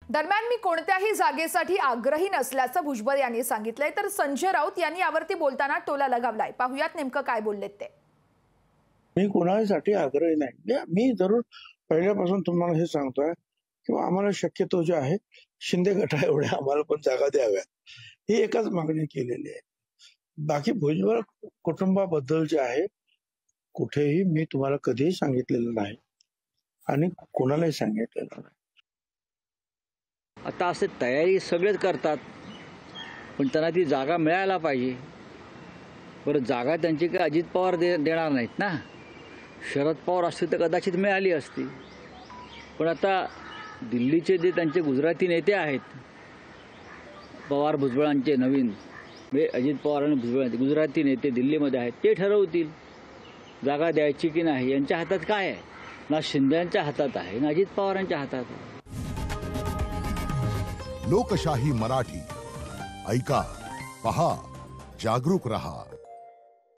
दरम्यान मी कोणत्याही जागेसाठी आग्रही नसल्याचं भुजबळ यांनी सांगितलंय, तर संजय राऊत यांनी यावरती बोलताना टोला लगावलाय। पाहुयात नेमकं काय बोललेत ते। मी कोणासाठी आग्रही नाही। मी जरूर पहिल्यापासून तुम्हाला हे सांगतोय किंवा आम्हाला शक्यतो जे आहे शिंदे गटा एवढ्या आम्हाला पण जागा द्याव्या, ही एकच मागणी केलेली आहे। बाकी भुजबळ कुटुंबाबद्दल जे आहे कुठेही मी तुम्हाला कधीही सांगितलेलं नाही आणि कोणालाही सांगितलेलं नाही। आता असे तयारी सगळेच करतात, पण त्यांना ती जागा मिळायला पाहिजे। बरं, जागा त्यांची काय अजित पवार देणार नाहीत ना। शरद पवार असतील तर कदाचित मिळाली असती, पण आता दिल्लीचे जे त्यांचे गुजराती नेते आहेत, पवार भुजबळांचे नवीन म्हणजे अजित पवार आणि भुजबळांचे गुजराती नेते दिल्लीमध्ये आहेत, ते ठरवतील जागा द्यायची की नाही। यांच्या हातात काय आहे? ना शिंदेच्या हातात आहे ना अजित पवारांच्या हातात आहे। लोकशाही मराठी ऐका, पहा, जागरूक रहा।